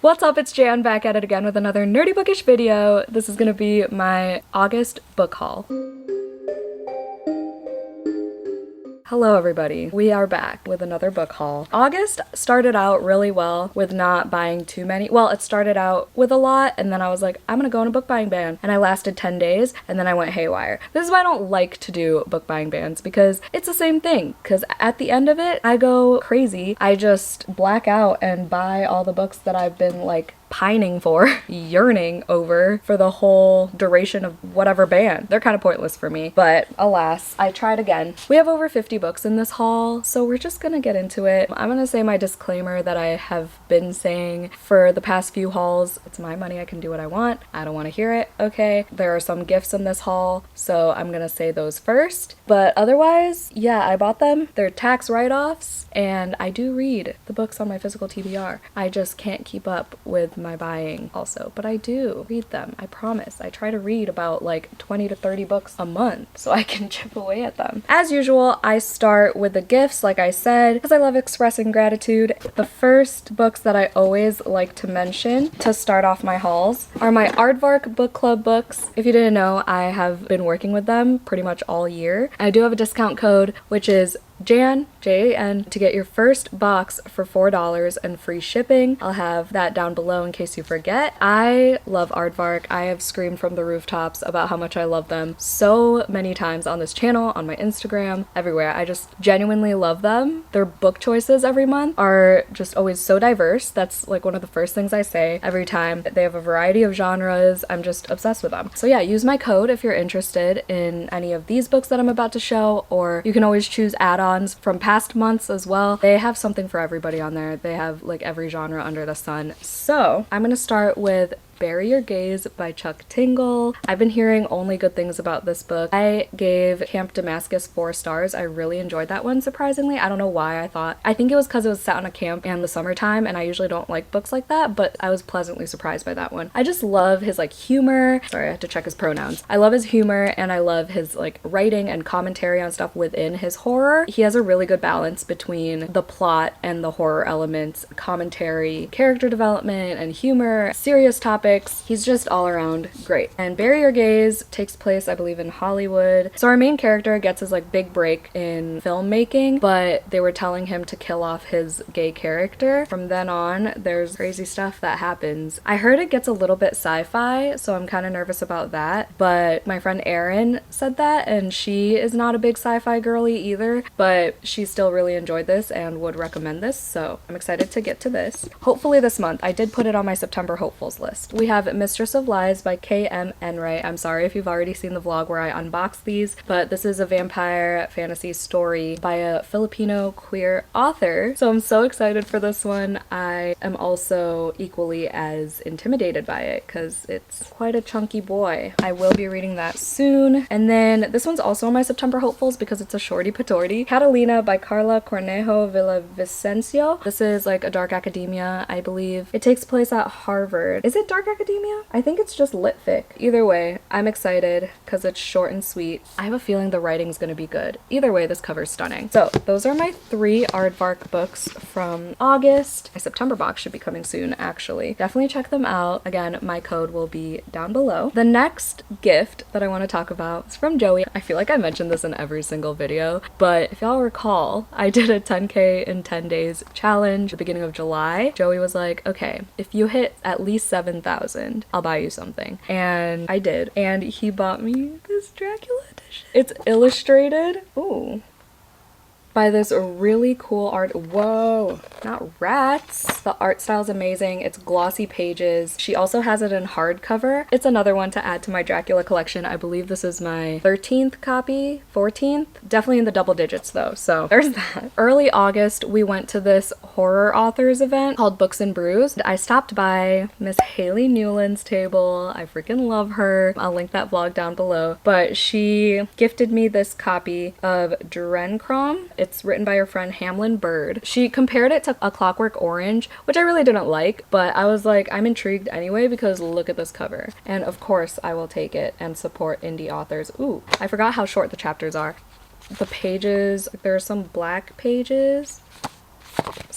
What's up, it's Jan back at it again with another nerdy bookish video. This is gonna be my August book haul. Hello everybody, we are back with another book haul. August started out really well with not buying too many. Well, it started out with a lot and then I was like, I'm gonna go on a book buying ban, and I lasted 10 days and then I went haywire. This is why I don't like to do book buying bans, because it's the same thing, because at the end of it I go crazy. I just black out and buy all the books that I've been like pining for, yearning over for the whole duration of whatever ban. They're kind of pointless for me, but alas, I tried again. We have over 50 books in this haul, so we're just gonna get into it. I'm gonna say my disclaimer that I have been saying for the past few hauls. It's my money, I can do what I want. I don't want to hear it, okay? There are some gifts in this haul, so I'm gonna say those first. But otherwise, yeah, I bought them. They're tax write-offs, and I do read the books on my physical TBR. I just can't keep up with my buying also, but I do read them, I promise. I try to read about like 20 to 30 books a month so I can chip away at them. As usual, I start with the gifts, like I said, because I love expressing gratitude. The first books that I always like to mention to start off my hauls are my Aardvark Book Club books. If you didn't know, I have been working with them pretty much all year. I do have a discount code, which is JAN, J-A-N, to get your first box for $4 and free shipping. I'll have that down below in case you forget. I love Aardvark. I have screamed from the rooftops about how much I love them so many times on this channel, on my Instagram, everywhere. I just genuinely love them. Their book choices every month are just always so diverse. That's like one of the first things I say every time. They have a variety of genres. I'm just obsessed with them. So yeah, use my code if you're interested in any of these books that I'm about to show, or you can always choose add-ons from past months as well. They have something for everybody on there. They have like every genre under the sun. So I'm gonna start with Bury Your Gaze by Chuck Tingle. I've been hearing only good things about this book. I gave Camp Damascus 4 stars. I really enjoyed that one, surprisingly. I don't know why. I think it was because it was set on a camp and the summertime, and I usually don't like books like that, but I was pleasantly surprised by that one. I just love his like humor. Sorry, I have to check his pronouns. I love his humor, and I love his like writing and commentary on stuff within his horror. He has a really good balance between the plot and the horror elements, commentary, character development, and humor, serious topics. He's just all around great. And Bury Your Gaze takes place, I believe, in Hollywood. So our main character gets his like big break in filmmaking, but they were telling him to kill off his gay character. From then on, there's crazy stuff that happens. I heard it gets a little bit sci-fi, so I'm kind of nervous about that. But my friend Erin said that, and she is not a big sci-fi girly either, but she still really enjoyed this and would recommend this, so I'm excited to get to this. Hopefully this month. I did put it on my September hopefuls list. We have Mistress of Lies by K.M. Enright. I'm sorry if you've already seen the vlog where I unbox these, but this is a vampire fantasy story by a Filipino queer author, so I'm so excited for this one. I am also equally as intimidated by it because it's quite a chunky boy. I will be reading that soon. And then this one's also on my September hopefuls because it's a shorty patorti. Catalina by Carla Cornejo Villavicencio. This is like a dark academia, I believe. It takes place at Harvard. Is it dark academia? I think it's just lit fic. Either way, I'm excited because it's short and sweet. I have a feeling the writing's gonna be good. Either way, this cover's stunning. So those are my 3 Aardvark books from August. My September box should be coming soon, actually. Definitely check them out. Again, my code will be down below. The next gift that I want to talk about is from Joey. I feel like I mentioned this in every single video, but if y'all recall, I did a 10K in 10 days challenge at the beginning of July. Joey was like, okay, if you hit at least 7,000, I'll buy you something. And I did. And he bought me this Dracula edition. It's illustrated. Ooh. By this really cool art. Whoa, not rats. The art style is amazing. It's glossy pages. She also has it in hardcover. It's another one to add to my Dracula collection. I believe this is my 13th copy, 14th. Definitely in the double digits though, so there's that. Early August, we went to this horror authors event called Books and Brews. I stopped by Miss Haley Newland's table. I freaking love her. I'll link that vlog down below. But she gifted me this copy of Drencrom. It's written by her friend Hamlin Bird. She compared it to A Clockwork Orange, which I really didn't like, but I was like, I'm intrigued anyway because look at this cover. And of course I will take it and support indie authors. Ooh, I forgot how short the chapters are. The pages, there are some black pages.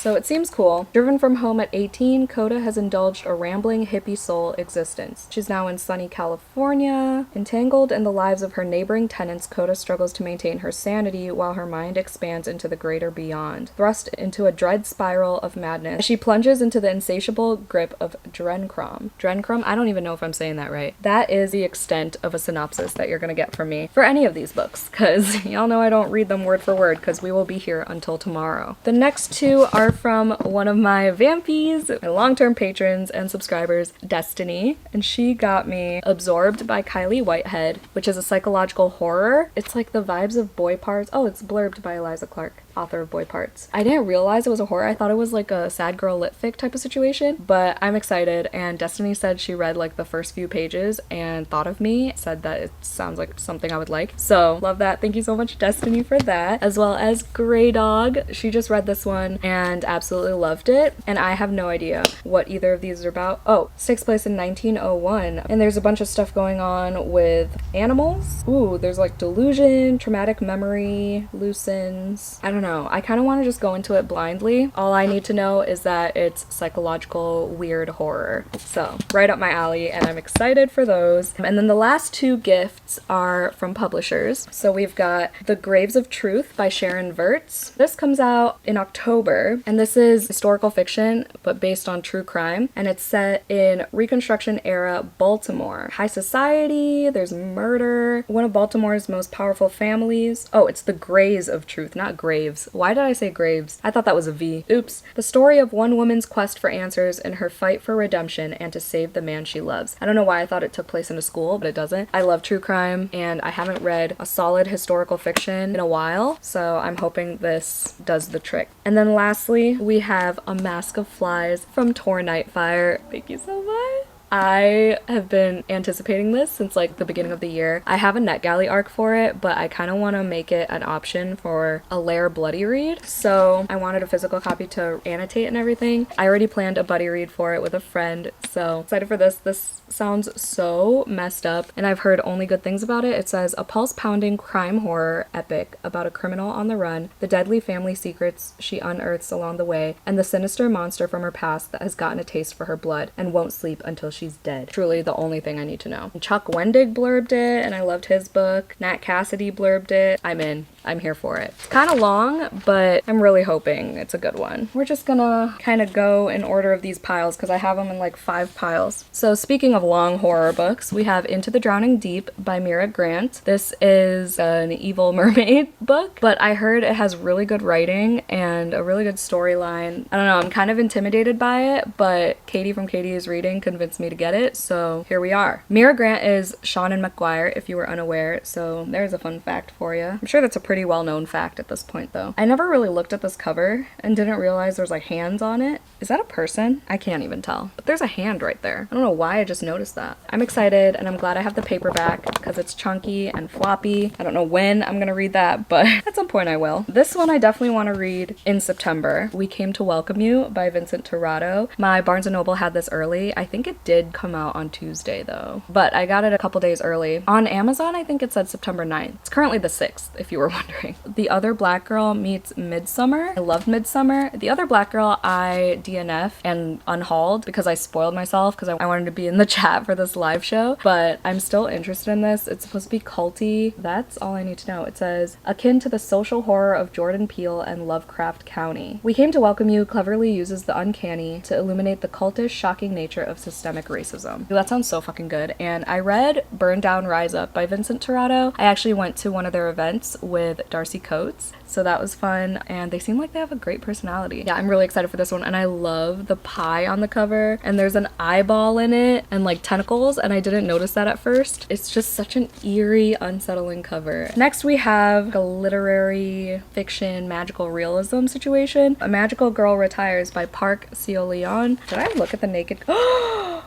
So it seems cool. Driven from home at 18, Coda has indulged a rambling hippie soul existence. She's now in sunny California. Entangled in the lives of her neighboring tenants, Coda struggles to maintain her sanity while her mind expands into the greater beyond. Thrust into a dread spiral of madness, she plunges into the insatiable grip of Drencrom. Drencrom? I don't even know if I'm saying that right. That is the extent of a synopsis that you're gonna get from me for any of these books, because y'all know I don't read them word for word, because we will be here until tomorrow. The next two are from one of my vampies, my long-term patrons and subscribers, Destiny, and she got me Absorbed by Kylie Whitehead, which is a psychological horror. It's like the vibes of Boy Parts. Oh, it's blurbed by Eliza Clark, author of Boy Parts. I didn't realize it was a horror. I thought it was like a sad girl lit fic type of situation, but I'm excited, and Destiny said she read like the first few pages and thought of me, said that it sounds like something I would like. So love that. Thank you so much, Destiny, for that. As well as Grey Dog. She just read this one and absolutely loved it, and I have no idea what either of these are about. Oh, it takes place in 1901, and there's a bunch of stuff going on with animals. Ooh, there's like delusion, traumatic memory, loosens. I don't know. I kind of want to just go into it blindly. All I need to know is that it's psychological weird horror. So right up my alley, and I'm excited for those. And then the last two gifts are from publishers. So we've got The Graves of Truth by Sharon Vertz. This comes out in October, and this is historical fiction but based on true crime, and it's set in Reconstruction era Baltimore. High society, there's murder, one of Baltimore's most powerful families. Oh, it's The Graves of Truth, not Graves. Why did I say Graves? I thought that was a V. Oops. The story of one woman's quest for answers in her fight for redemption and to save the man she loves. I don't know why I thought it took place in a school, but it doesn't. I love true crime, and I haven't read a solid historical fiction in a while, so I'm hoping this does the trick. And then lastly, we have A Mask of Flies from Tor Nightfire. Thank you so much. I have been anticipating this since like the beginning of the year. I have a NetGalley arc for it, but I kind of want to make it an option for a Lair Bloody read. So I wanted a physical copy to annotate and everything. I already planned a buddy read for it with a friend, so excited for this. This sounds so messed up, and I've heard only good things about it. It says a pulse-pounding crime horror epic about a criminal on the run, the deadly family secrets she unearths along the way, and the sinister monster from her past that has gotten a taste for her blood and won't sleep until she's dead. Truly the only thing I need to know. Chuck Wendig blurbed it, and I loved his book. Nat Cassidy blurbed it. I'm in. I'm here for it. It's kind of long, but I'm really hoping it's a good one. We're just gonna kind of go in order of these piles because I have them in like 5 piles. So speaking of long horror books, we have Into the Drowning Deep by Mira Grant. This is an evil mermaid book, but I heard it has really good writing and a really good storyline. I don't know, I'm kind of intimidated by it, but Katie from Katie is Reading convinced me to get it, so here we are. Mira Grant is Shannon McGuire, if you were unaware, so there's a fun fact for you. I'm sure that's a pretty well-known fact at this point though. I never really looked at this cover and didn't realize there's like hands on it. Is that a person? I can't even tell, but there's a hand right there. I don't know why I just noticed that. I'm excited, and I'm glad I have the paperback because it's chunky and floppy. I don't know when I'm gonna read that, but at some point I will. This one I definitely want to read in September. We Came to Welcome You by Vincent Torrado. My Barnes & Noble had this early. I think it did come out on Tuesday though, but I got it a couple days early. On Amazon, I think it said September 9th. It's currently the 6th, if you were wondering. The Other Black Girl meets Midsummer. I loved Midsummer. The Other Black Girl I DNF and unhauled because I spoiled myself because I wanted to be in the chat for this live show, but I'm still interested in this. It's supposed to be culty. That's all I need to know. It says, akin to the social horror of Jordan Peele and Lovecraft County. We Came to Welcome You cleverly uses the uncanny to illuminate the cultish, shocking nature of systemic racism. That sounds so fucking good. And I read Burn Down, Rise Up by Vincent Torrado. I actually went to one of their events with Darcy Coates, so that was fun, and they seem like they have a great personality. Yeah, I'm really excited for this one, and I love the pie on the cover, and there's an eyeball in it and like tentacles, and I didn't notice that at first. It's just such an eerie, unsettling cover. Next we have a literary fiction magical realism situation. A Magical Girl Retires by Park Seo-leon. Did I look at the naked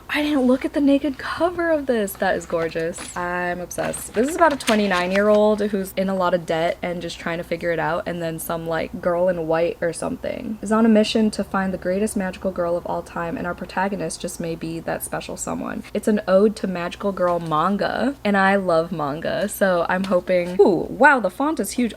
I didn't look at the naked cover of this. That is gorgeous. I'm obsessed. This is about a 29-year-old who's in a lot of debt and just trying to figure it out, and then some like girl in white or something is on a mission to find the greatest magical girl of all time, and our protagonist just may be that special someone. It's an ode to magical girl manga, and I love manga, so I'm hoping. Ooh, wow, the font is huge.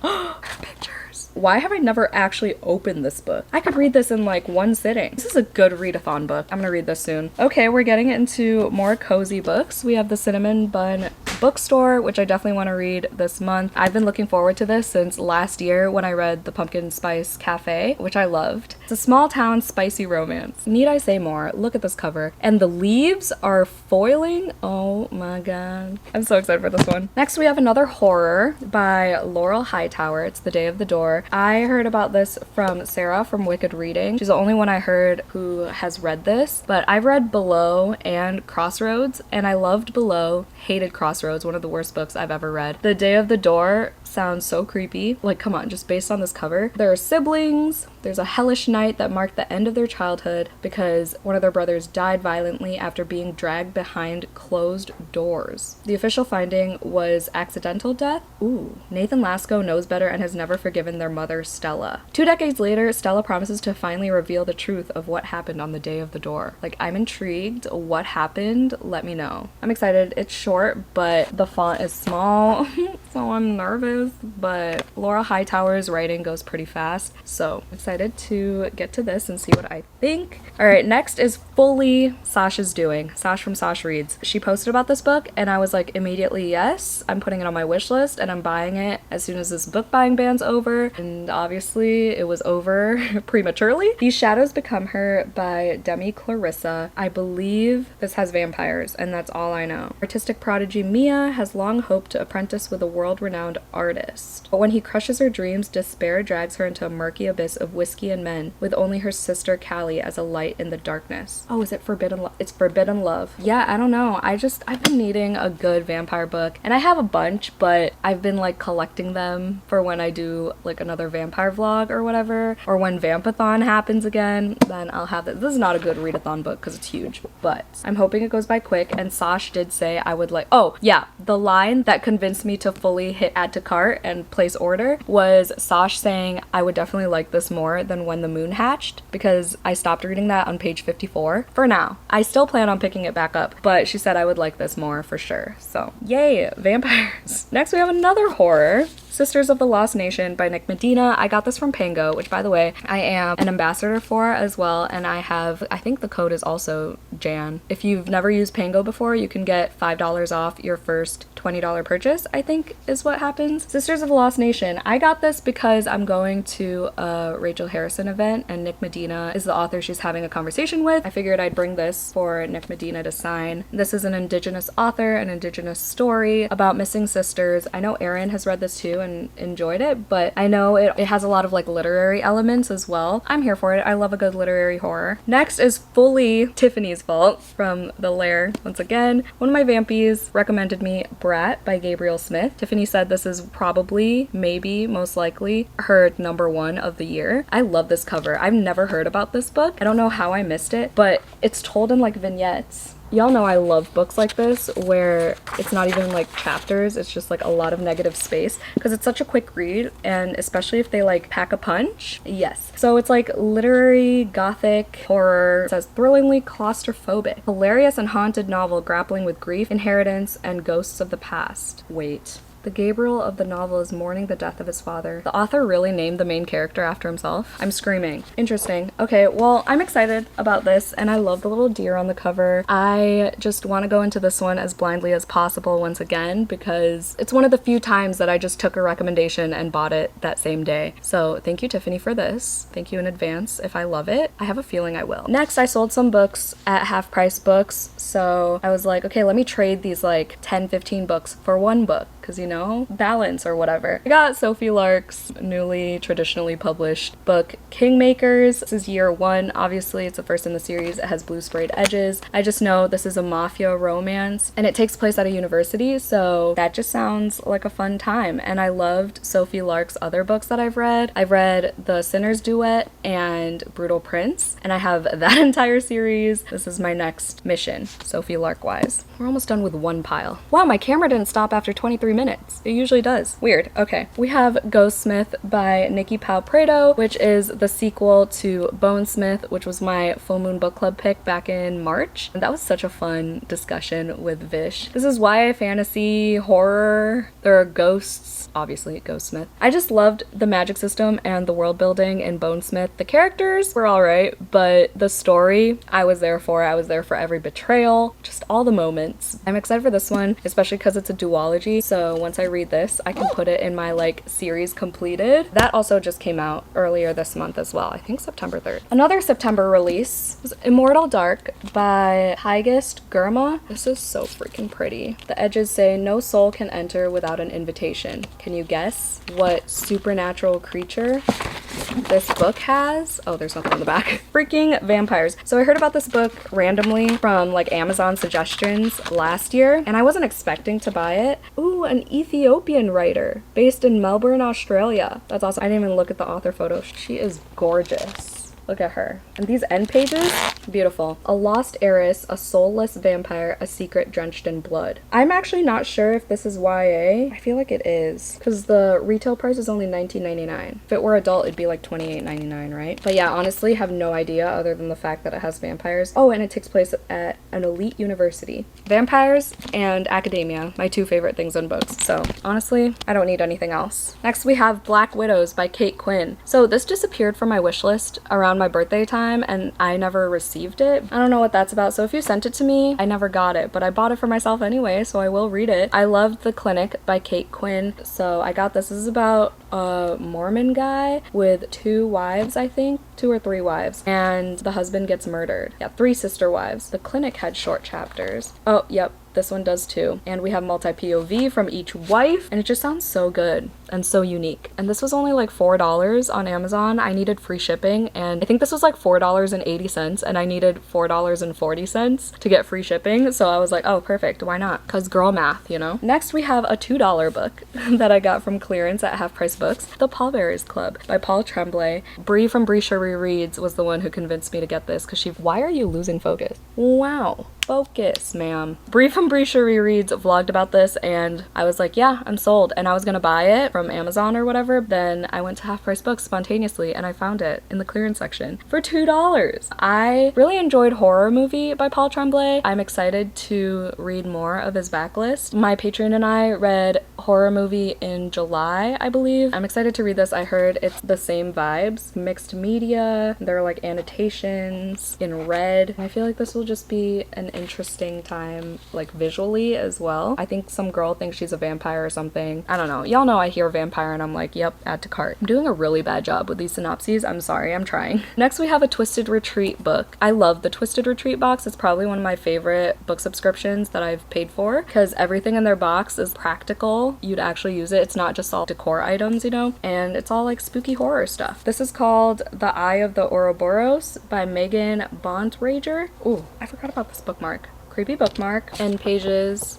Pictures. Why have I never actually opened this book? I could read this in like one sitting. This is a good readathon book. I'm gonna read this soon. Okay, we're getting into more cozy books. We have the Cinnamon Bun Bookstore, which I definitely want to read this month. I've been looking forward to this since last year when I read The Pumpkin Spice Cafe, which I loved. It's a small town spicy romance. Need I say more? Look at this cover. And the leaves are foiling. Oh my god. I'm so excited for this one. Next we have another horror by Laurel Hightower. It's The Day of the Door. I heard about this from Sarah from Wicked Reading. She's the only one I heard who has read this, but I've read Below and Crossroads, and I loved Below, hated Crossroads, one of the worst books I've ever read. The Day of the Door sounds so creepy. Like, come on, just based on this cover. There are siblings. There's a hellish night that marked the end of their childhood because one of their brothers died violently after being dragged behind closed doors. The official finding was accidental death. Ooh. Nathan Lasco knows better and has never forgiven their mother, Stella. 2 decades later, Stella promises to finally reveal the truth of what happened on the day of the door. Like, I'm intrigued. What happened? Let me know. I'm excited. It's short, but the font is small, so I'm nervous. But Laura Hightower's writing goes pretty fast, so I'm excited to get to this and see what I think. Alright, next is fully Sasha's doing. Sash from Sash Reads. She posted about this book and I was like, immediately yes, I'm putting it on my wish list and I'm buying it as soon as this book buying ban's over, and obviously it was over prematurely. These Shadows Become Her by Demi Clarissa. I believe this has vampires and that's all I know. Artistic prodigy Mia has long hoped to apprentice with a world-renowned artist. But when he crushes her dreams, despair drags her into a murky abyss of whiskey and men, with only her sister Callie as a light in the darkness. Oh, is it Forbidden Love? It's Forbidden Love. Yeah, I don't know. I've been needing a good vampire book, and I have a bunch, but I've been like collecting them for when I do like another vampire vlog or whatever, or when Vampathon happens again, then I'll have this. This is not a good readathon book because it's huge, but I'm hoping it goes by quick. And Sash did say I would like, oh yeah, the line that convinced me to fully hit add to cart and place order was Sash saying I would definitely like this more than When the Moon Hatched, because I stopped reading that on page 54 for now. I still plan on picking it back up, but she said I would like this more for sure. So yay, vampires. Next we have another horror, Sisters of the Lost Nation by Nick Medina. I got this from Pango, which by the way, I am an ambassador for as well, and I think the code is also Jan. If you've never used Pango before, you can get $5 off your first $20 purchase, I think is what happens. Sisters of the Lost Nation. I got this because I'm going to a Rachel Harrison event and Nick Medina is the author she's having a conversation with. I figured I'd bring this for Nick Medina to sign. This is an Indigenous author, an Indigenous story about missing sisters. I know Erin has read this too and enjoyed it, but I know it has a lot of like literary elements as well. I'm here for it. I love a good literary horror. Next is fully Tiffany's Fault from The Lair. Once again, one of my vampies recommended me Brat by Gabriel Smith. Tiffany said this is probably, maybe, most likely her #1 of the year. I love this cover. I've never heard about this book. I don't know how I missed it, but it's told in like vignettes. Y'all know I love books like this where it's not even like chapters, it's just like a lot of negative space because it's such a quick read, and especially if they like pack a punch. Yes. So it's like literary gothic horror. It says thrillingly claustrophobic, hilarious and haunted novel grappling with grief, inheritance, and ghosts of the past. Wait. The Gabriel of the novel is mourning the death of his father. The author really named the main character after himself. I'm screaming. Interesting. Okay, well, I'm excited about this, and I love the little deer on the cover. I just want to go into this one as blindly as possible once again, because it's one of the few times that I just took a recommendation and bought it that same day. So thank you, Tiffany, for this. Thank you in advance. If I love it, I have a feeling I will. Next, I sold some books at Half Price Books, so I was like, okay, let me trade these like 10-15 books for one book, because you know, balance or whatever. I got Sophie Lark's newly traditionally published book Kingmakers. This is year 1. Obviously it's the first in the series. It has blue sprayed edges. I just know this is a mafia romance and it takes place at a university, so that just sounds like a fun time. And I loved Sophie Lark's other books that I've read. I've read The Sinner's Duet and Brutal Prince, and I have that entire series. This is my next mission, Sophie Lark wise. We're almost done with one pile. Wow, my camera didn't stop after 23 minutes. It usually does. Weird. Okay. We have Ghostsmith by Nikki Pao Prado, which is the sequel to Bonesmith, which was my full moon book club pick back in March. And that was such a fun discussion with Vish. This is YA fantasy, horror. There are ghosts, obviously Ghostsmith. I just loved the magic system and the world building in Bonesmith. The characters were alright, but the story I was there for. I was there for every betrayal, just all the moments. I'm excited for this one, especially because it's a duology. So once I read this, I can put it in my like series completed. That also just came out earlier this month as well. I think September 3rd. Another September release was Immortal Dark by Hygist Gurma. This is so freaking pretty. The edges say no soul can enter without an invitation. Can you guess what supernatural creature this book has? Oh, there's nothing on the back. Freaking vampires. So I heard about this book randomly from like Amazon suggestions last year, and I wasn't expecting to buy it. Ooh, an Ethiopian writer based in Melbourne, Australia. That's awesome. I didn't even look at the author photo. She is gorgeous. Look at her. And these end pages, beautiful. A lost heiress, a soulless vampire, a secret drenched in blood. I'm actually not sure if this is YA. I feel like it is, because the retail price is only $19.99. If it were adult, it'd be like $28.99, right? But yeah, honestly, have no idea other than the fact that it has vampires. Oh, and it takes place at an elite university. Vampires and academia, my two favorite things in books. So honestly, I don't need anything else. Next, we have Black Widows by Kate Quinn. So this disappeared from my wish list around my birthday time and I never received it. I don't know what that's about, so if you sent it to me, I never got it, but I bought it for myself anyway, so I will read it. I loved The Clinic by Kate Quinn, so I got this. This is about a Mormon guy with 2 wives, I think. 2 or 3 wives, and the husband gets murdered. Yeah, 3 sister wives. The Clinic had short chapters. Oh, yep. This one does too. And we have multi-POV from each wife, and it just sounds so good and so unique. And this was only like $4 on Amazon. I needed free shipping, and I think this was like $4.80, and I needed $4.40 to get free shipping. So I was like, oh, perfect. Why not? Because girl math, you know? Next, we have a $2 book that I got from clearance at Half Price Books, The Pallbearers Club by Paul Tremblay. Bree from Bree Sherry Reads was the one who convinced me to get this, because why are you losing focus? Wow. Focus, ma'am. Bree from Bree Sherry Reads vlogged about this, and I was like, yeah, I'm sold. And I was gonna buy it from Amazon or whatever. Then I went to Half Price Books spontaneously, and I found it in the clearance section for $2. I really enjoyed Horror Movie by Paul Tremblay. I'm excited to read more of his backlist. My Patreon and I read Horror Movie in July, I believe. I'm excited to read this. I heard it's the same vibes, mixed media. There are like annotations in red. I feel like this will just be an interesting time, like visually as well. I think some girl thinks she's a vampire or something. I don't know. Y'all know I hear vampire and I'm like, yep, add to cart. I'm doing a really bad job with these synopses. I'm sorry, I'm trying. Next, we have a Twisted Retreat book. I love the Twisted Retreat box. It's probably one of my favorite book subscriptions that I've paid for, because everything in their box is practical. You'd actually use it. It's not just all decor items, you know, and it's all like spooky horror stuff. This is called The Eye of the Ouroboros by Megan Bontrager. Ooh, I forgot about this bookmark. Creepy bookmark. And pages.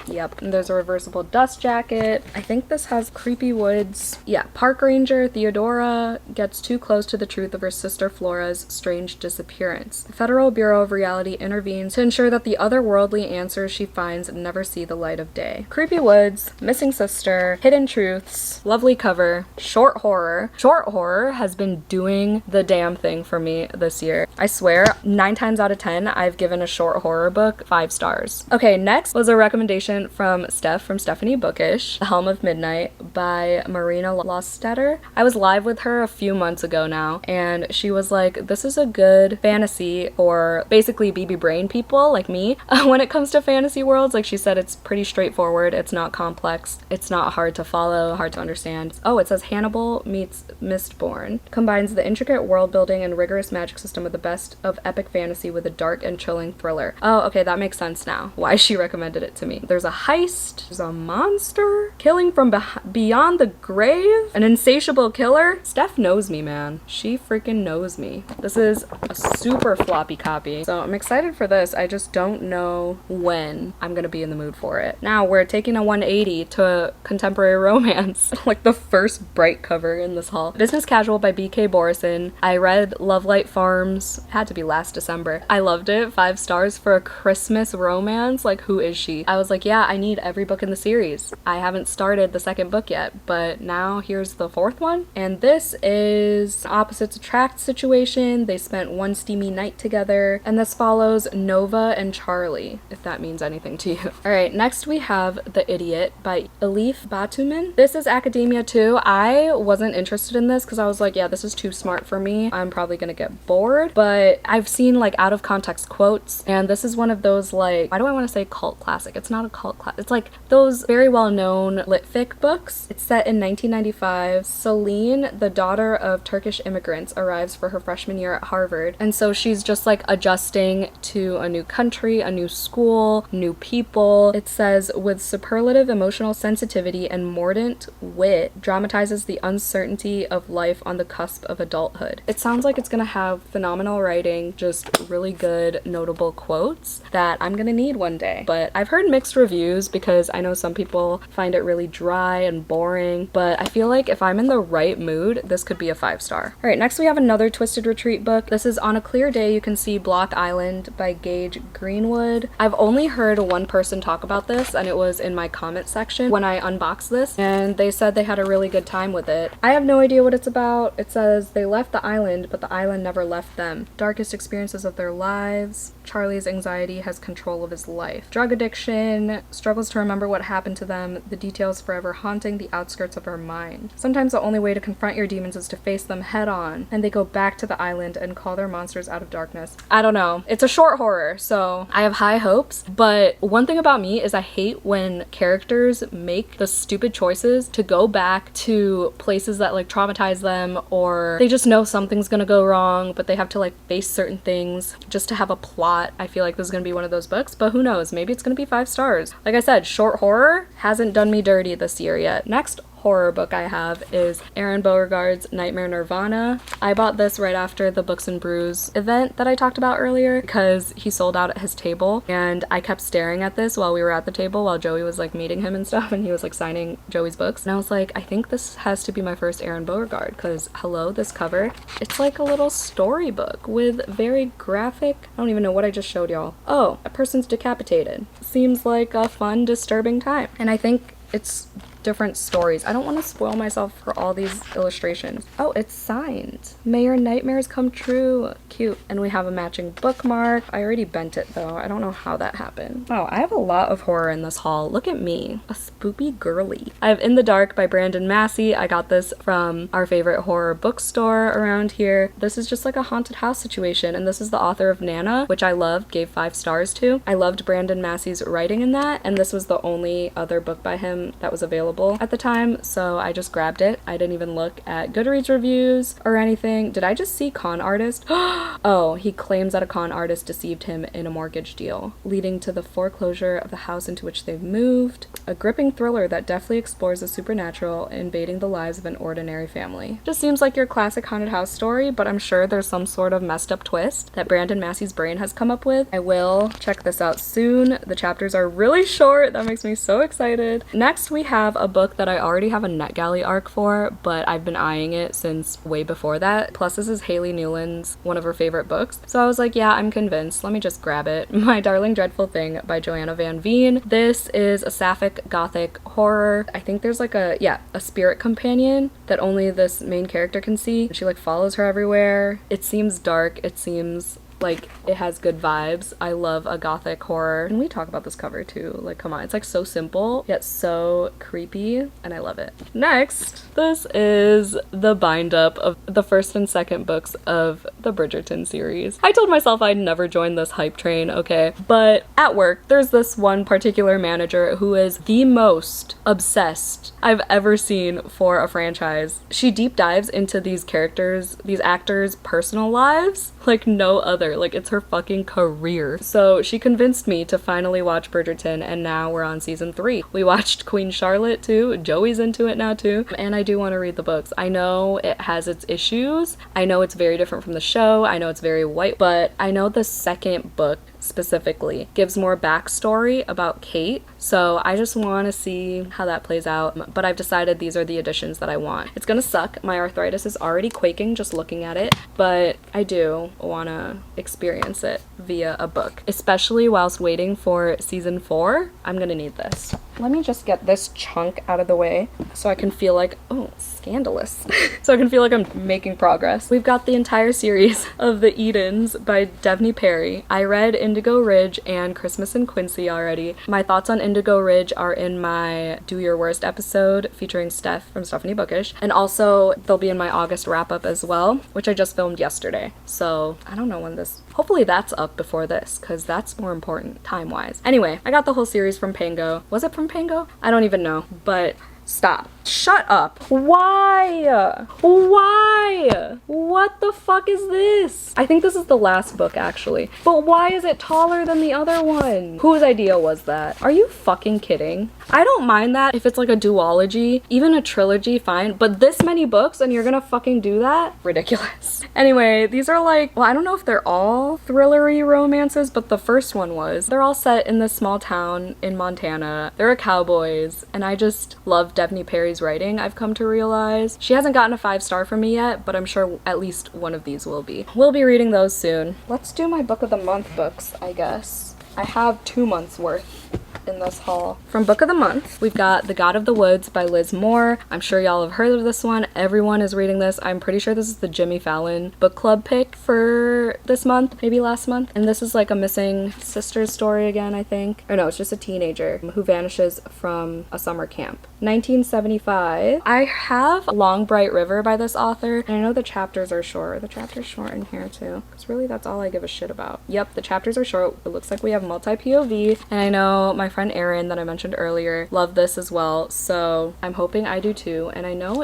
Yep, and there's a reversible dust jacket. I think this has Creepy Woods. Yeah, park ranger Theodora gets too close to the truth of her sister Flora's strange disappearance. The Federal Bureau of Reality intervenes to ensure that the otherworldly answers she finds never see the light of day. Creepy Woods, Missing Sister, Hidden Truths, lovely cover, short horror. Short horror has been doing the damn thing for me this year. I swear, 9 times out of 10, I've given a short horror book 5 stars. Okay, next was a recommendation from Stephanie Bookish, The Helm of Midnight by Marina Lostetter. I was live with her a few months ago now, and she was like, this is a good fantasy for basically BB brain people like me. When it comes to fantasy worlds, like she said, it's pretty straightforward. It's not complex. It's not hard to follow, hard to understand. Oh, it says Hannibal meets Mistborn. Combines the intricate world building and rigorous magic system with the best of epic fantasy with a dark and chilling thriller. Oh, okay, that makes sense now why she recommended it to me. There's a heist, there's a monster, killing from beyond the grave, an insatiable killer. Steph knows me, man. She freaking knows me. This is a super floppy copy, so I'm excited for this. I just don't know when I'm gonna be in the mood for it. Now we're taking a 180 to contemporary romance, like the first bright cover in this haul. Business Casual by BK Borison. I read Lovelight Farms, had to be last December. I loved it, 5 stars for a Christmas romance. Like, who is she? I was like, yeah, yeah, I need every book in the series. I haven't started the second book yet, but now here's the fourth one. And this is an opposites attract situation. They spent one steamy night together, and this follows Nova and Charlie, if that means anything to you. All right, next we have The Idiot by Elif Batuman. This is academia too. I wasn't interested in this because I was like, yeah, this is too smart for me. I'm probably gonna get bored, but I've seen like out of context quotes, and this is one of those, like, why do I want to say cult classic? It's not a cult classic. It's like those very well-known lit fic books. It's set in 1995. Celine, the daughter of Turkish immigrants, arrives for her freshman year at Harvard, and so she's just like adjusting to a new country, a new school, new people. It says, with superlative emotional sensitivity and mordant wit, dramatizes the uncertainty of life on the cusp of adulthood. It sounds like it's gonna have phenomenal writing, just really good notable quotes that I'm gonna need one day. But I've heard mixed reviews because I know some people find it really dry and boring, but I feel like if I'm in the right mood, this could be a 5-star. All right, next we have another Twisted Retreat book. This is On a Clear Day You Can See Block Island by Gage Greenwood. I've only heard one person talk about this, and it was in my comment section when I unboxed this, and they said they had a really good time with it. I have no idea what it's about. It says they left the island, but the island never left them. Darkest experiences of their lives. Charlie's anxiety has control of his life. Drug addiction, struggles to remember what happened to them, the details forever haunting the outskirts of her mind. Sometimes the only way to confront your demons is to face them head on, and they go back to the island and call their monsters out of darkness. I don't know. It's a short horror, so I have high hopes, but one thing about me is I hate when characters make the stupid choices to go back to places that like traumatize them, or they just know something's gonna go wrong, but they have to like face certain things just to have a plot. I feel like this is gonna be one of those books, but who knows? Maybe it's gonna be 5 stars. Like I said, short horror hasn't done me dirty this year yet. Next horror book I have is Aaron Beauregard's Nightmare Nirvana. I bought this right after the Books and Brews event that I talked about earlier because he sold out at his table, and I kept staring at this while we were at the table while Joey was like meeting him and stuff, and he was like signing Joey's books, and I was like, I think this has to be my first Aaron Beauregard because hello, this cover, it's like a little storybook with very graphic, I don't even know what I just showed y'all. Oh, a person's decapitated. Seems like a fun, disturbing time, and I think it's different stories. I don't want to spoil myself for all these illustrations. Oh, it's signed. May your nightmares come true. Cute. And we have a matching bookmark. I already bent it though. I don't know how that happened. Oh, I have a lot of horror in this haul. Look at me. A spoopy girly. I have In the Dark by Brandon Massey. I got this from our favorite horror bookstore around here. This is just like a haunted house situation, and this is the author of Nana, which I loved, gave 5 stars to. I loved Brandon Massey's writing in that, and this was the only other book by him that was available at the time, so I just grabbed it. I didn't even look at Goodreads reviews or anything. Did I just see con artist? Oh, he claims that a con artist deceived him in a mortgage deal, leading to the foreclosure of the house into which they've moved. A gripping thriller that deftly explores the supernatural invading the lives of an ordinary family. Just seems like your classic haunted house story, but I'm sure there's some sort of messed up twist that Brandon Massey's brain has come up with. I will check this out soon. The chapters are really short. That makes me so excited. Next, we have a book that I already have a NetGalley arc for, but I've been eyeing it since way before that. Plus, this is Haley Newland's one of her favorite books. So I was like, yeah, I'm convinced. Let me just grab it. My Darling Dreadful Thing by Joanna Van Veen. This is a sapphic gothic horror. I think there's like a spirit companion that only this main character can see. She like follows her everywhere. It seems dark. It seems like it has good vibes. I love a gothic horror. Can we talk about this cover too? Like, come on. It's like so simple yet so creepy, and I love it. Next, this is the bind up of the first and second books of the Bridgerton series. I told myself I'd never join this hype train, okay? But at work, there's this one particular manager who is the most obsessed I've ever seen for a franchise. She deep dives into these characters, these actors' personal lives like no other. Like, it's her fucking career. So she convinced me to finally watch Bridgerton, and now we're on season 3. We watched Queen Charlotte too. Joey's into it now too. And I do want to read the books. I know it has its issues. I know it's very different from the show. I know it's very white, but I know the second book specifically gives more backstory about Kate. So I just want to see how that plays out. But I've decided these are the editions that I want. It's gonna suck. My arthritis is already quaking just looking at it, but I do want to experience it via a book, especially whilst waiting for season 4. I'm gonna need this. Let me just get this chunk out of the way so I can feel like, oh, scandalous. So I can feel like I'm making progress. We've got the entire series of The Edens by Devney Perry. I read Indigo Ridge and Christmas in Quincy already. My thoughts on Indigo Ridge are in my Do Your Worst episode featuring Steph from Stephanie Bookish. And also they'll be in my August wrap up as well, which I just filmed yesterday. So I don't know when this, hopefully that's up before this, because that's more important time-wise. Anyway, I got the whole series from Pango. Was it from Pango? I don't even know, but stop. Shut up. Why? Why? What the fuck is this? I think this is the last book, actually. But why is it taller than the other one? Whose idea was that? Are you fucking kidding? I don't mind that if it's like a duology, even a trilogy, fine. But this many books and you're gonna fucking do that? Ridiculous. Anyway, these are like, well, I don't know if they're all thrillery romances, but the first one was. They're all set in this small town in Montana. There are cowboys, and I just love Devney Perry's writing, I've come to realize. She hasn't gotten a 5-star from me yet, but I'm sure at least one of these will be. We'll be reading those soon. Let's do my book of the month books, I guess. I have 2 months worth in this haul. From Book of the Month, we've got The God of the Woods by Liz Moore. I'm sure y'all have heard of this one. Everyone is reading this. I'm pretty sure this is the Jimmy Fallon book club pick for this month, maybe last month. And this is like a missing sister story again, I think. Or no, it's just a teenager who vanishes from a summer camp. 1975. I have Long Bright River by this author, and I know the chapters are short. The chapter's short in here too, because really that's all I give a shit about. Yep, the chapters are short. It looks like we have multi-POV, and I know my friend Erin that I mentioned earlier loved this as well, so I'm hoping I do too. And I know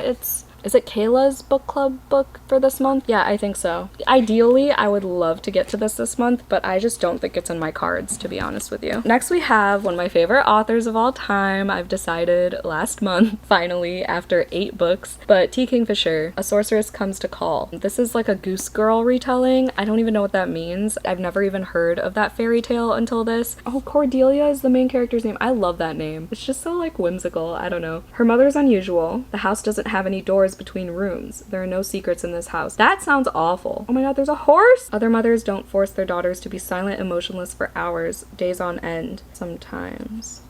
is it Kayla's book club book for this month? Yeah, I think so. Ideally, I would love to get to this month, but I just don't think it's in my cards, to be honest with you. Next, we have one of my favorite authors of all time. I've decided last month, finally, after 8 books, but T. Kingfisher, A Sorceress Comes to Call. This is like a Goose Girl retelling. I don't even know what that means. I've never even heard of that fairy tale until this. Oh, Cordelia is the main character's name. I love that name. It's just so like whimsical. I don't know. Her mother's unusual. The house doesn't have any doors between rooms. There are no secrets in this house. That sounds awful. Oh my god, there's a horse! Other mothers don't force their daughters to be silent and motionless for hours, days on end. Sometimes.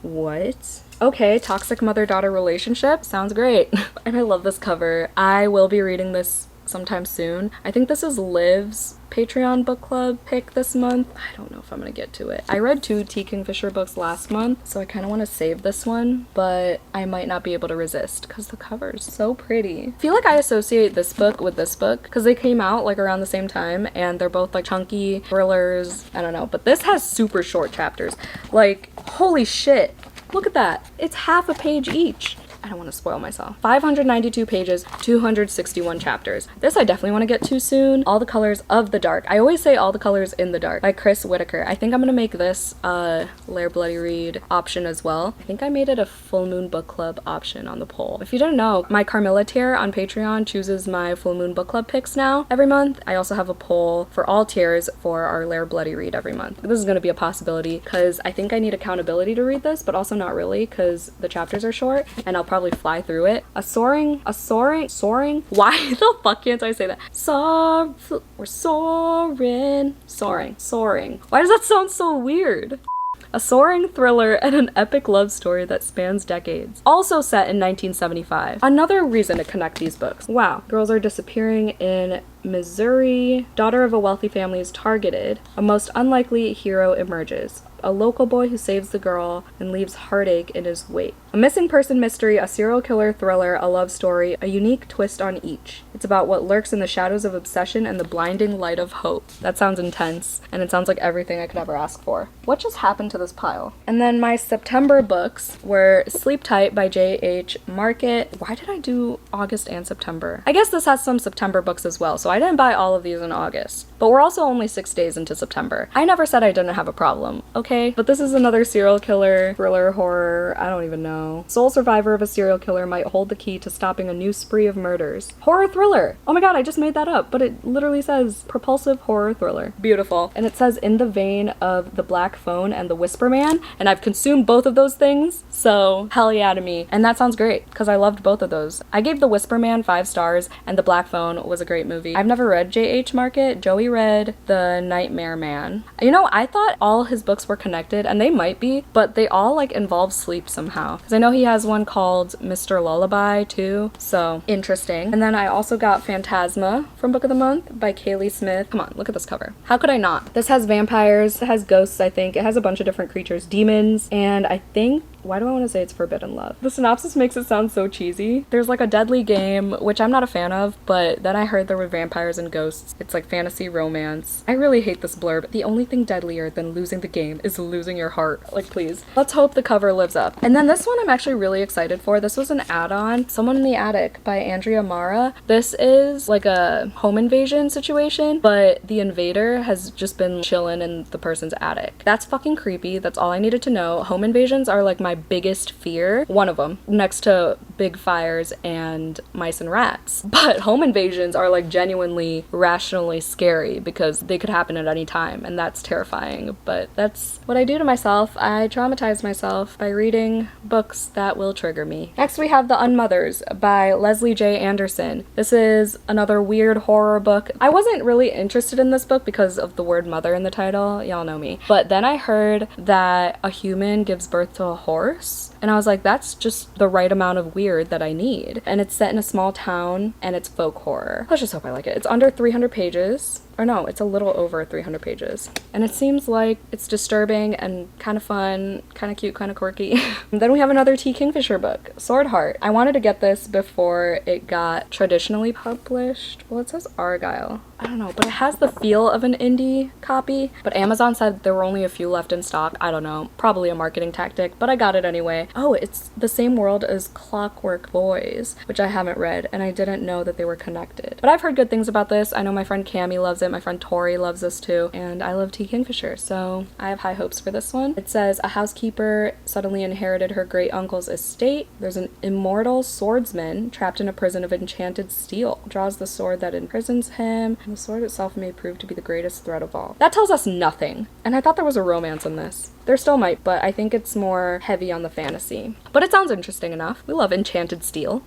What? Okay, toxic mother-daughter relationship. Sounds great. And I love this cover. I will be reading this sometime soon. I think this is Liv's Patreon book club pick this month. I don't know if I'm gonna get to it. I read 2 T. Kingfisher books last month, so I kind of want to save this one, but I might not be able to resist because the cover's so pretty. I feel like I associate this book with this book because they came out like around the same time and they're both like chunky thrillers. I don't know, but this has super short chapters. Like, holy shit. Look at that. It's half a page each. I don't want to spoil myself. 592 pages, 261 chapters. This I definitely want to get to soon. All the Colors of the Dark. I always say All the Colors in the Dark by Chris Whitaker. I think I'm going to make this a Lair Bloody Read option as well. I think I made it a Full Moon Book Club option on the poll. If you didn't know, my Carmilla tier on Patreon chooses my Full Moon Book Club picks now every month. I also have a poll for all tiers for our Lair Bloody Read every month. This is going to be a possibility because I think I need accountability to read this, but also not really because the chapters are short and I'll probably fly through it. Soaring. Why the fuck can't I say that? We're soaring. Why does that sound so weird? A soaring thriller and an epic love story that spans decades. Also set in 1975. Another reason to connect these books. Wow. Girls are disappearing in Missouri. Daughter of a wealthy family is targeted. A most unlikely hero emerges. A local boy who saves the girl and leaves heartache in his wake. A missing person mystery, a serial killer thriller, a love story, a unique twist on each. It's about what lurks in the shadows of obsession and the blinding light of hope. That sounds intense, and it sounds like everything I could ever ask for. What just happened to this pile? And then my September books were Sleep Tight by J.H. Market. Why did I do August and September? I guess this has some September books as well, so I didn't buy all of these in August. But we're also only 6 days into September. I never said I didn't have a problem, okay? But this is another serial killer, thriller, horror, I don't even know. Sole survivor of a serial killer might hold the key to stopping a new spree of murders. Horror thriller! Oh my god, I just made that up, but it literally says propulsive horror thriller. Beautiful. And it says in the vein of The Black Phone and The Whisper Man, and I've consumed both of those things, so hell yeah to me. And that sounds great, because I loved both of those. I gave The Whisper Man 5 stars, and The Black Phone was a great movie. I've never read J.H. Market. Joey read The Nightmare Man. You know, I thought all his books were connected, and they might be, but they all like involve sleep somehow. Because I know he has one called Mr. Lullaby too, so interesting. And then I also got Phantasma from Book of the Month by Kaylee Smith. Come on, look at this cover. How could I not? This has vampires, it has ghosts, I think. It has a bunch of different creatures, demons, and I think, why do I want to say it's forbidden love? The synopsis makes it sound so cheesy. There's like a deadly game, which I'm not a fan of, but then I heard there were vampires and ghosts. It's like fantasy romance. I really hate this blurb. The only thing deadlier than losing the game is losing your heart. Like, please. Let's hope the cover lives up. And then this one I'm actually really excited for. This was an add-on, Someone in the Attic by Andrea Mara. This is like a home invasion situation, but the invader has just been chilling in the person's attic. That's fucking creepy. That's all I needed to know. Home invasions are like my biggest fear. One of them, next to big fires and mice and rats. But home invasions are like genuinely rationally scary because they could happen at any time, and that's terrifying. But that's what I do to myself. I traumatize myself by reading books that will trigger me. Next we have The Unmothers by Leslie J. Anderson. This is another weird horror book. I wasn't really interested in this book because of the word mother in the title. Y'all know me. But then I heard that a human gives birth to a horse, and I was like, that's just the right amount of weird that I need. And it's set in a small town, and it's folk horror. Let's just hope I like it. It's under 300 pages. Or no, it's a little over 300 pages. And it seems like it's disturbing and kind of fun, kind of cute, kind of quirky. Then we have another T. Kingfisher book, Sword Heart. I wanted to get this before it got traditionally published. Well, it says Argyle. I don't know, but it has the feel of an indie copy. But Amazon said there were only a few left in stock. I don't know, probably a marketing tactic, but I got it anyway. Oh, it's the same world as Clockwork Boys, which I haven't read, and I didn't know that they were connected. But I've heard good things about this. I know my friend Cammie loves it. My friend Tori loves this too, and I love T. Kingfisher, so I have high hopes for this one. It says a housekeeper suddenly inherited her great uncle's estate. There's an immortal swordsman trapped in a prison of enchanted steel. Draws the sword that imprisons him. The sword itself may prove to be the greatest threat of all. That tells us nothing, and I thought there was a romance in this. There still might, but I think it's more heavy on the fantasy. But it sounds interesting enough. We love enchanted steel.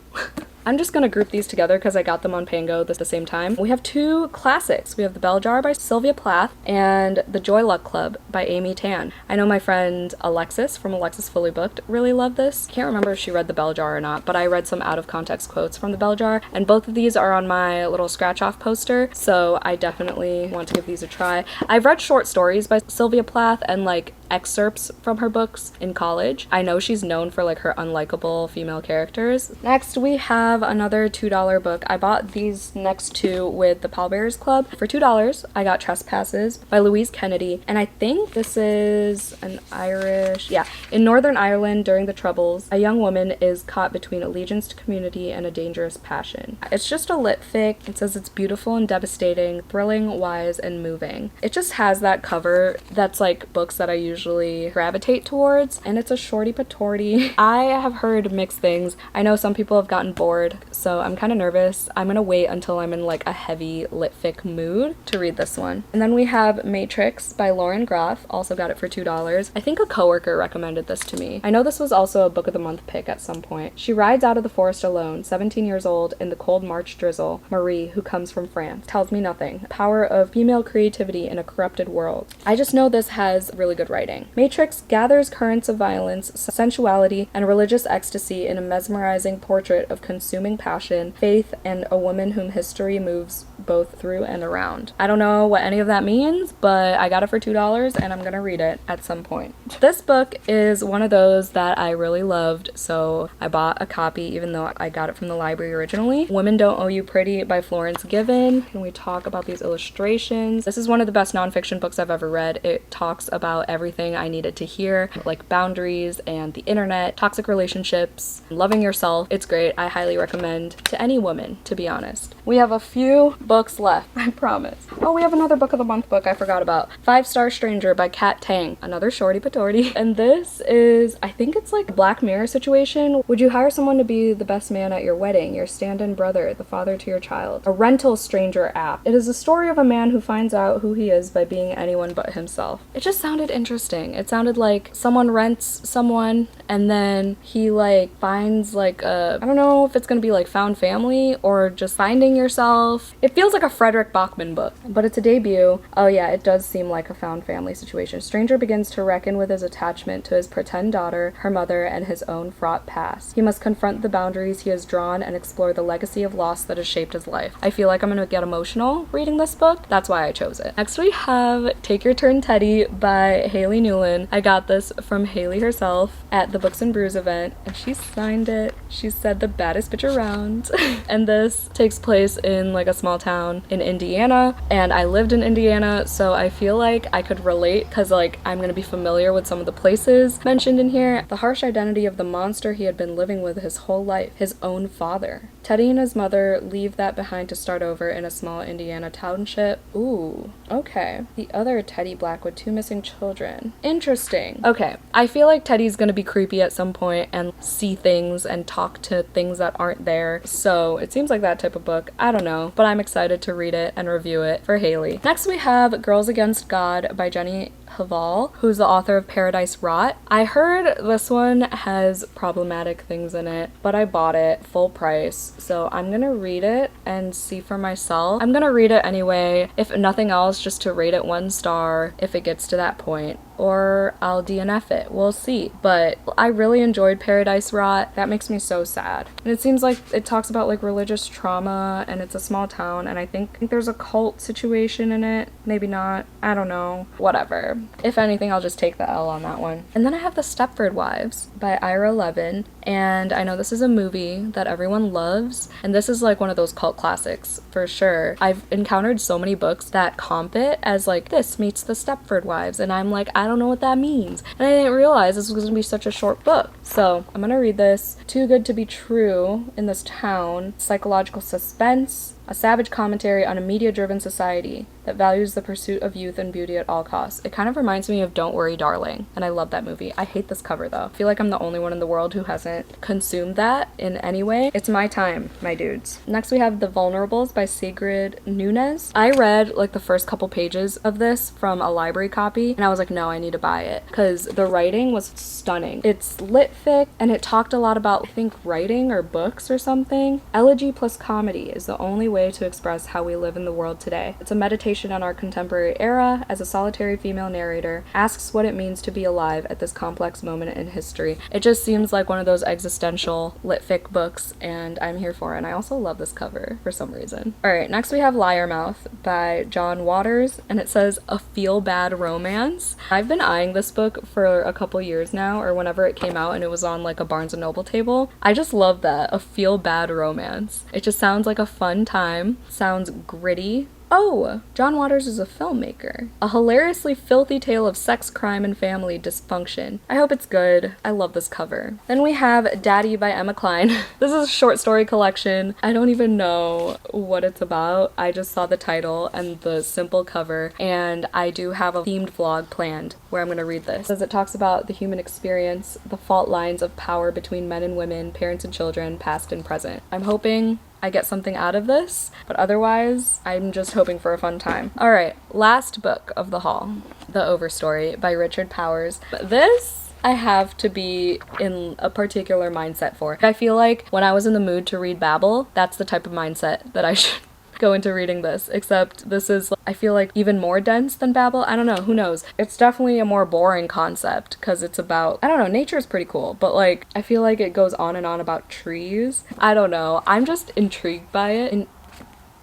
I'm just gonna group these together because I got them on Pango at the same time. We have two classics. We have The Bell Jar by Sylvia Plath and The Joy Luck Club by Amy Tan. I know my friend Alexis from Alexis Fully Booked really loved this. Can't remember if she read The Bell Jar or not, but I read some out of context quotes from The Bell Jar, and both of these are on my little scratch off poster, so I definitely want to give these a try. I've read short stories by Sylvia Plath and like excerpts from her books in college. I know she's known for like her unlikable female characters. Next we have another $2 book. I bought these next two with the Pallbearers Club. For $2, I got Trespasses by Louise Kennedy, and I think this is an Irish, yeah. In Northern Ireland during the Troubles, a young woman is caught between allegiance to community and a dangerous passion. It's just a lit fic. It says it's beautiful and devastating, thrilling, wise, and moving. It just has that cover that's like books that I usually gravitate towards, and it's a shorty patorty. I have heard mixed things. I know some people have gotten bored, so I'm kind of nervous. I'm gonna wait until I'm in like a heavy lit fic mood to read this one. And then we have Matrix by Lauren Groff. Also got it for $2. I think a coworker recommended this to me. I know this was also a book of the month pick at some point. She rides out of the forest alone, 17 years old, in the cold March drizzle. Marie, who comes from France, tells me nothing. The power of female creativity in a corrupted world. I just know this has really good writing. Matrix gathers currents of violence, sensuality, and religious ecstasy in a mesmerizing portrait of consuming passion, faith, and a woman whom history moves both through and around. I don't know what any of that means, but I got it for $2 and I'm gonna read it at some point. This book is one of those that I really loved, so I bought a copy even though I got it from the library originally. Women Don't Owe You Pretty by Florence Given. Can we talk about these illustrations? This is one of the best nonfiction books I've ever read. It talks about everything I needed to hear, like boundaries and the internet, toxic relationships, loving yourself. It's great. I highly recommend to any woman, to be honest. We have a few books books left, I promise. Oh, we have another book of the month book I forgot about. 5-Star Stranger by Kat Tang. Another shorty patorty. And this is, I think it's like a Black Mirror situation. Would you hire someone to be the best man at your wedding, your stand-in brother, the father to your child? A rental stranger app. It is a story of a man who finds out who he is by being anyone but himself. It just sounded interesting. It sounded like someone rents someone and then he like finds like a, I don't know if it's gonna be like found family or just finding yourself. It feels like a Frederick Bachman book, but it's a debut. Oh yeah, it does seem like a found family situation. Stranger begins to reckon with his attachment to his pretend daughter, her mother, and his own fraught past. He must confront the boundaries he has drawn and explore the legacy of loss that has shaped his life. I feel like I'm gonna get emotional reading this book. That's why I chose it. Next we have Take Your Turn Teddy by Haley Newland. I got this from Haley herself at the Books and Brews event, and she signed it. She said the baddest bitch around. And this takes place in like a small town in Indiana, and I lived in Indiana, so I feel like I could relate because like I'm gonna be familiar with some of the places mentioned in here. The harsh identity of the monster he had been living with his whole life, his own father. Teddy and his mother leave that behind to start over in a small Indiana township. Ooh, okay. The other Teddy Black with 2 missing children. Interesting. Okay, I feel like Teddy's gonna be creepy at some point and see things and talk to things that aren't there. So it seems like that type of book. I don't know, but I'm excited to read it and review it for Haley. Next we have Girls Against God by Jenny Haval, who's the author of Paradise Rot. I heard this one has problematic things in it, but I bought it full price, so I'm gonna read it and see for myself. I'm gonna read it anyway, if nothing else, just to rate it 1 star if it gets to that point, or I'll DNF it. We'll see. But I really enjoyed Paradise Rot. That makes me so sad. And it seems like it talks about like religious trauma, and it's a small town, and I think there's a cult situation in it. Maybe not. I don't know. Whatever. If anything, I'll just take the L on that one. And then I have The Stepford Wives by Ira Levin, and I know this is a movie that everyone loves, and this is like one of those cult classics for sure. I've encountered so many books that comp it as like, this meets The Stepford Wives, and I'm like, I don't know what that means. And I didn't realize this was going to be such a short book. So I'm going to read this. Too good to be true in this town. Psychological suspense. A savage commentary on a media-driven society that values the pursuit of youth and beauty at all costs. It kind of reminds me of Don't Worry, Darling, and I love that movie. I hate this cover, though. I feel like I'm the only one in the world who hasn't consumed that in any way. It's my time, my dudes. Next, we have The Vulnerables by Sigrid Nunez. I read, like, the first couple pages of this from a library copy, and I was like, no, I need to buy it, because the writing was stunning. It's lit fic, and it talked a lot about, I think, writing or books or something. Elegy plus comedy is the only way to express how we live in the world today. It's a meditation on our contemporary era as a solitary female narrator asks what it means to be alive at this complex moment in history. It just seems like one of those existential lit fic books, and I'm here for it. And I also love this cover for some reason. Alright, next we have Liar Mouth by John Waters, and it says a feel-bad romance. I've been eyeing this book for a couple years now, or whenever it came out and it was on like a Barnes & Noble table. I just love that, a feel-bad romance. It just sounds like a fun time. Sounds gritty. Oh, John Waters is a filmmaker. A hilariously filthy tale of sex, crime, and family dysfunction. I hope it's good. I love this cover. Then we have Daddy by Emma Cline. This is a short story collection. I don't even know what it's about. I just saw the title and the simple cover, and I do have a themed vlog planned where I'm going to read this. As it talks about the human experience, the fault lines of power between men and women, parents and children, past and present. I'm hoping I get something out of this, but otherwise, I'm just hoping for a fun time. Alright, last book of the haul, The Overstory by Richard Powers. This I have to be in a particular mindset for. I feel like when I was in the mood to read Babel, that's the type of mindset that I should go into reading this, except this is, I feel like, even more dense than Babel. I don't know, who knows? It's definitely a more boring concept because it's about, I don't know, nature is pretty cool, but like, I feel like it goes on and on about trees. I don't know, I'm just intrigued by it.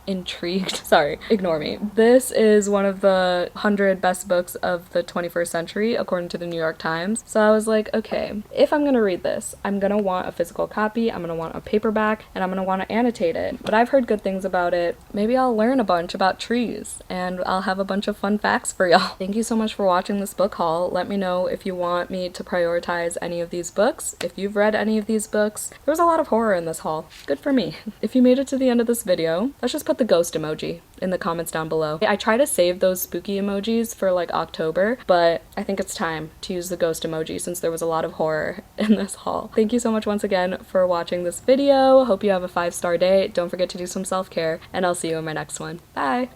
Intrigued. Sorry, ignore me. This is one of the 100 best books of the 21st century, according to the New York Times. So I was like, okay, if I'm gonna read this, I'm gonna want a physical copy, I'm gonna want a paperback, and I'm gonna want to annotate it. But I've heard good things about it. Maybe I'll learn a bunch about trees, and I'll have a bunch of fun facts for y'all. Thank you so much for watching this book haul. Let me know if you want me to prioritize any of these books. If you've read any of these books, there was a lot of horror in this haul. Good for me. If you made it to the end of this video, let's just put put the ghost emoji in the comments down below. I try to save those spooky emojis for like October, but I think it's time to use the ghost emoji since there was a lot of horror in this haul. Thank you so much once again for watching this video. Hope you have a 5-star day. Don't forget to do some self-care, and I'll see you in my next one. Bye!